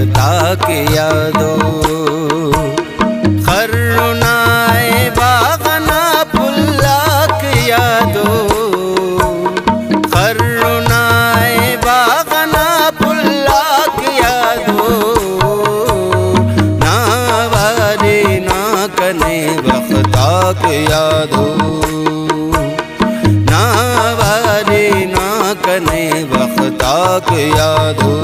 वक्ता के यादो खरुनाए बागना पुल्ला के यादो खरुनाए बागना पुल्ला के यादो नावारे ना कने वक्ता के यादो नावारे ना कने वक्ता के यादो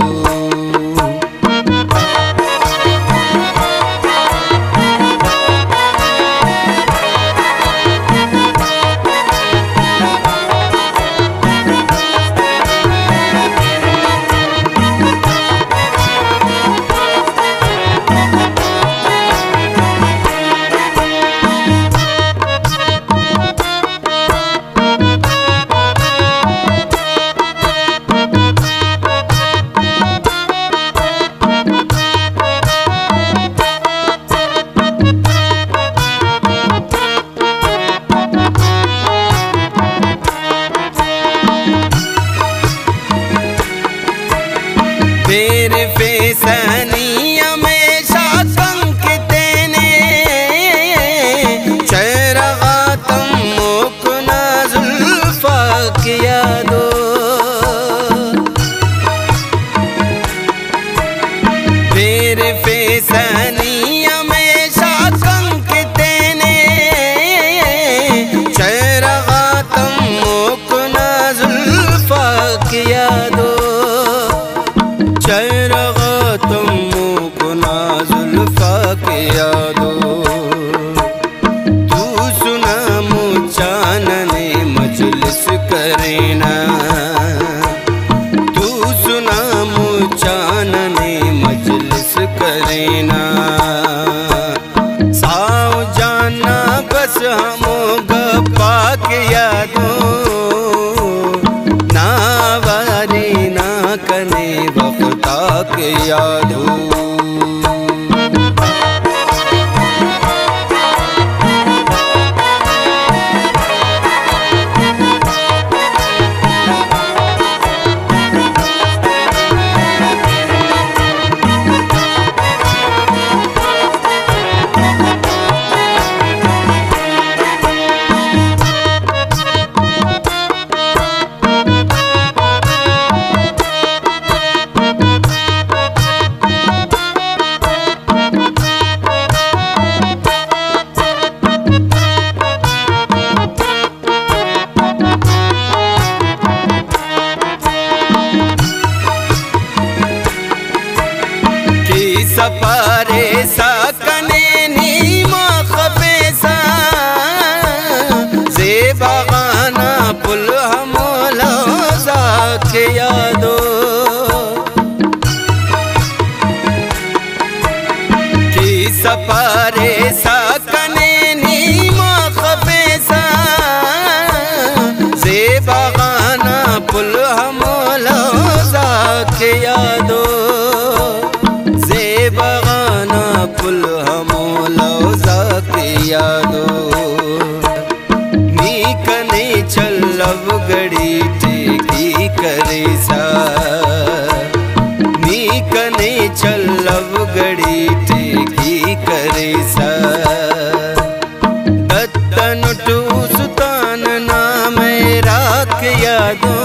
तेरे फैसनी हमेशा संकते ने चेहरा तुम मुकना जुल्फा की यादो तेरे फैसनी हमेशा संकते ने चेहरा तुम मुकना जुल्फा की यादो चेहरा तुम मुकना जुल्फा के यादो तू सुना मुचानने मजलिस करेना तू सुना मुचानने मजलिस करेना साओ जाना बस हम गप्पा के यादो नावारे ना कने वक्ता के यादो सपारे सा कने नीमा खफेसा ज़ेबागाना पुल हमला के यादो की सपारे सा कने नीमा खफेसा ज़ेबागाना पुल हमला के यादो बगाना पुल हमौलौजा के यादो नी कने चल्लव गड़ी टेकी करे सा नी कने चल्लव गड़ी टेकी करे सा दत्तन टू सुतान नाम राख यादो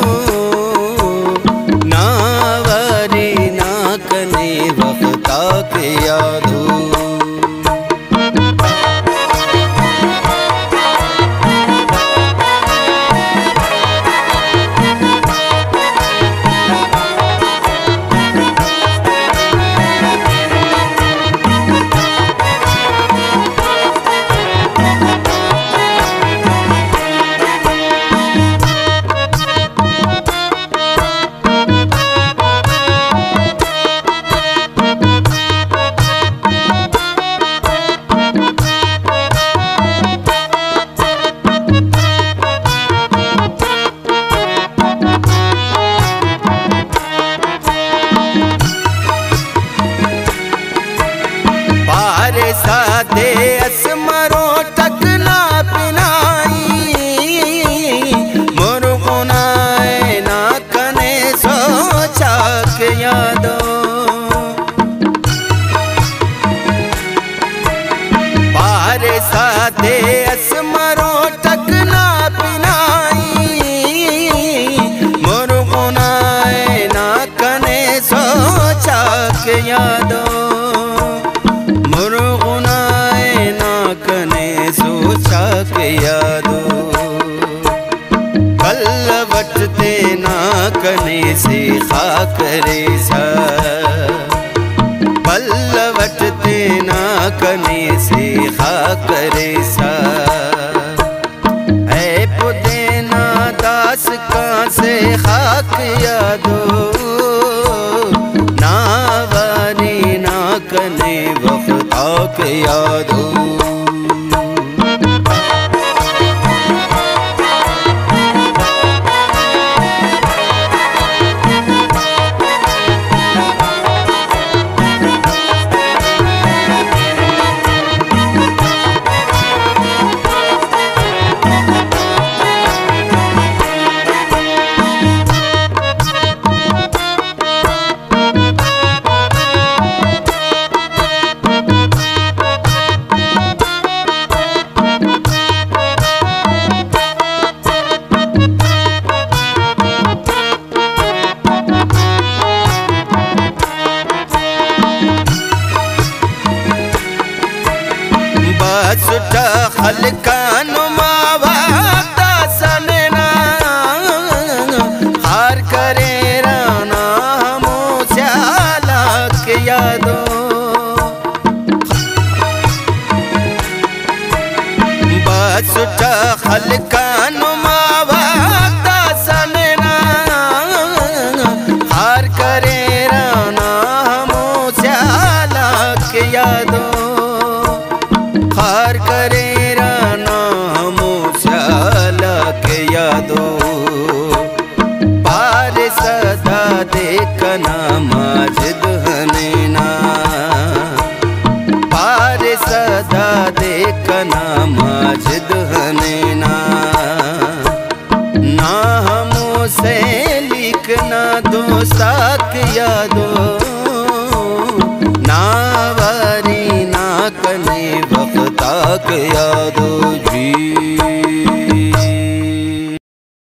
नावारे ना कने वक्ता के यादो सादे असमरो टकना पिनाई मुर्गुनाए ना कने सोचा के यादो यादो पल्लवटते ना कने से खाकरे सा पल्लवटते ना कने से खाकरे सा ऐ पुदेना दास का से खाक यादो ना वारी ना कने वक्त आक यादो सुठा खलकान मावाता सनना हार करे राना मोस्याला के यादो सुठा खलकान मावाता सनना हार करे राना मोस्याला के यादो हार करे राना मोस्याला के यादो पार सदा देखना माजिद हनेना पार सदा देखना माजिद हनेना ना हमसे लिखना दोस्ता के यादो ना वारी ना कने वक्त आक यादो जी।